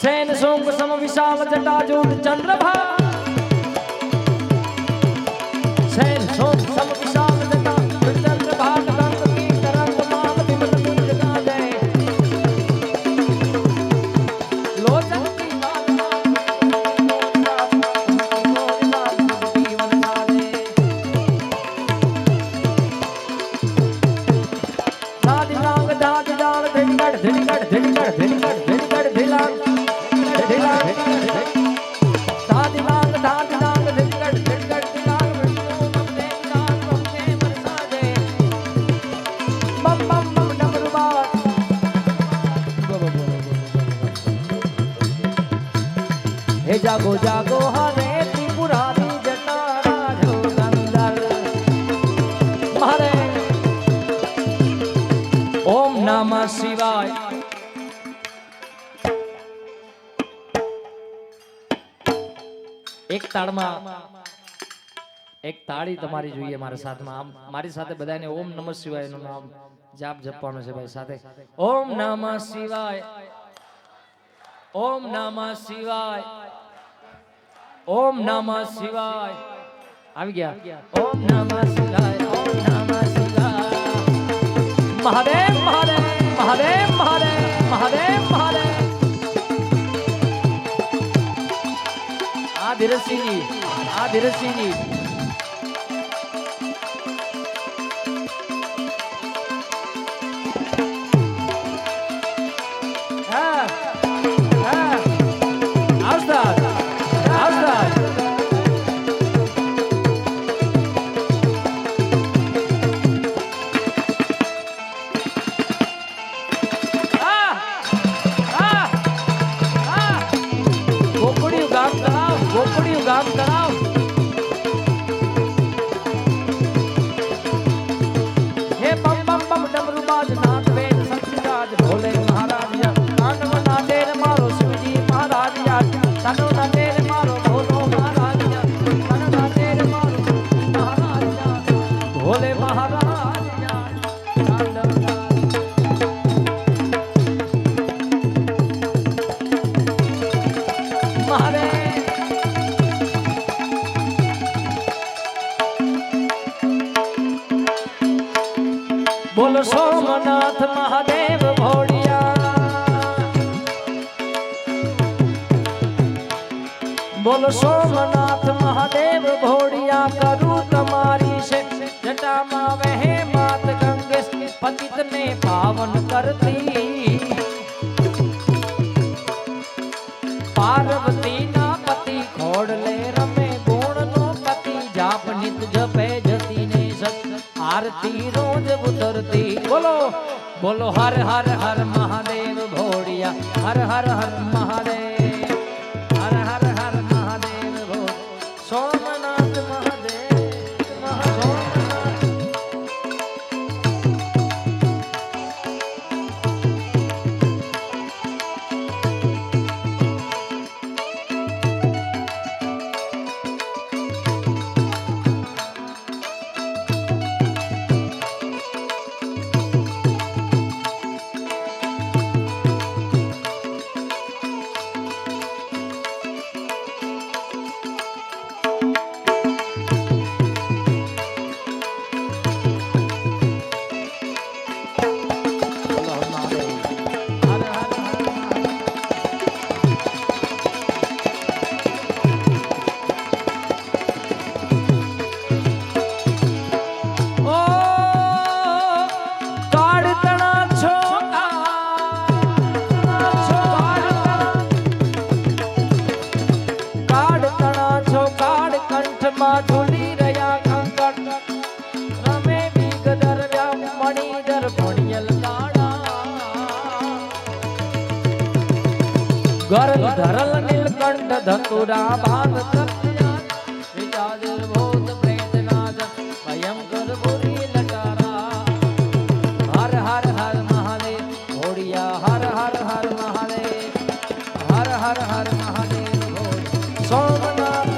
सेन सोम सम विशाल जटाजूट चंद्रभा सेन सोम सम विशाल जटाजूट चंद्रभा गंग की तरंग मान विमल कुंज गाजे लोचन की जीवन साजे दादी नाग दादी डाल धिड़गड़ धिड़गड़ धिड़गड़ धिड़गड़ धिड़गड़ धिलांग जागो जागो हरे त्रिपुरारी जटारा जोगंदर हरे ओम नमः शिवाय। एक ताड़ी તમારી જોઈએ મારા સાથમાં આમ મારી સાથે બધાને ઓમ નમઃ શિવાય નું નામ જાપ જપવાનું છે ભાઈ સાથે ઓમ નમઃ શિવાય ઓમ નમઃ શિવાય ઓમ નમઃ શિવાય આવી ગયા ઓમ નમઃ શિવાય ઓમ નમઃ શિવાય મહાદેવ મહાદેવ મહાદેવ મહાદેવ મહાદેવ મહાદેવ આ ધીરજસિંહજી ગામ તળાવ હે બમ બમ બમ ડમરુ બાજ નાથ વેદ સત્યરાજ ભોલે મહારાજ કાનવ ના તેર મારો શિવજી મહારાજ તનો ના તેર મારો ભોલો મહારાજ તનો ના તેર મારો મહારાજ ભોલે મહારાજ बोलो सोमनाथ महादेव भोड़िया बोलो सोमनाथ महादेव भोड़िया करूँ तुम्हारी से जटा माँ वह मात गंगे पतित ने पावन करती पार्वती ना पति खोड़ ले रमे गुण नो पति जाप नित जपे जती ने आरती रोज उतरती बोलो बोलो हर हर हर महादेव भोड़िया हर हर हर महादेव हर हर हर महादेव भोड़ सोमनाथ महादेव सोमनाथ झूली रया कंकड़ रमे विगदर मणिधर फणियल काड़ा गरल धरल नीलकंठ धतुरा भाग सत्या विचार भूत प्रेत नाज भयंकर बुरी लटारा हर हर हर महादेव घोड़िया हर हर हर महादेव हर हर हर महादेव सोमनाथ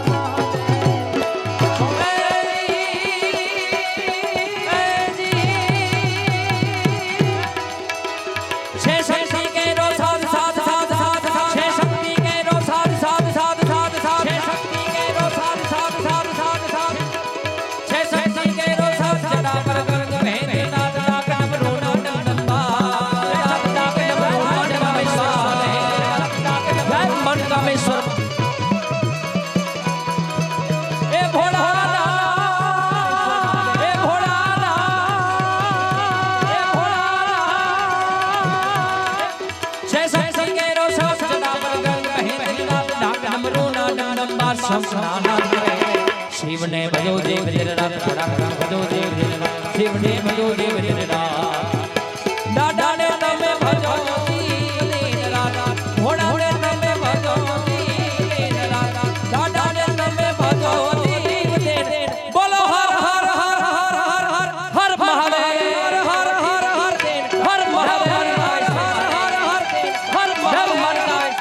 शेष सके रो सब सदा बरगन कहे दिला ढाक हमरो ना डम बार सब नाना करे शिव ने भजो देव दिन रात बड़ा भजो देव दिन शिव ने भजो देव दिन रात डाडा ने तमे भजो दिन रात घोड़ा ने तमे भजो दिन रात डाडा ने तमे भजो दिन बोलो हर हर हर हर हर हर हर महादेव हर हर हर हर महादेव हर हर हर हर महादेव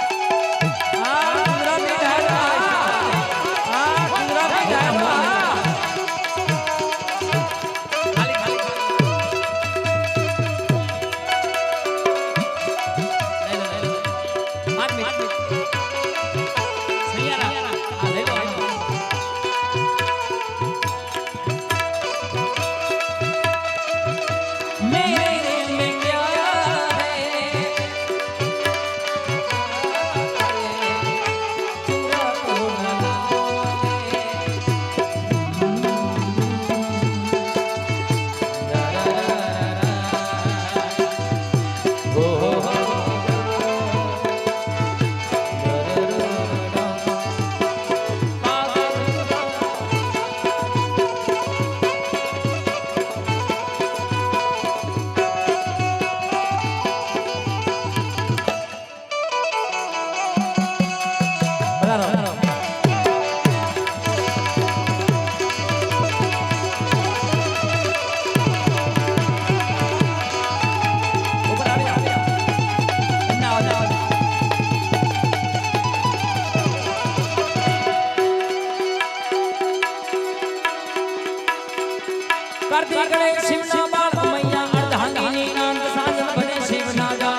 करती गणे शिवना बाल मैया अर्धांगिनी नाम साजन बने शिवना जा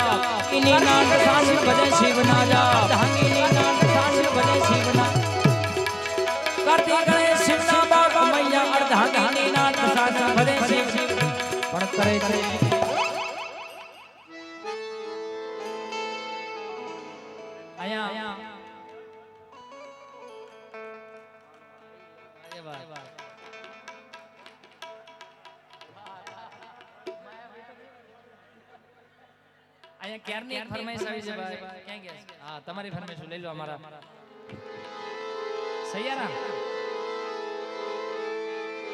इनी नाम साजन बने शिवना जा अर्धांगिनी नाम साजन बने शिवना करती गणे शिवना बाल मैया अर्धांगिनी नाम साजन बने शिव पण करे छे आया अरे वाह અહીંયા ક્યારની એક ફરમાઈશ આવી છે ભાઈ ક્યાં ગયા હા તમારી ફરમાઈશ લઈ લો અમારા સૈયારા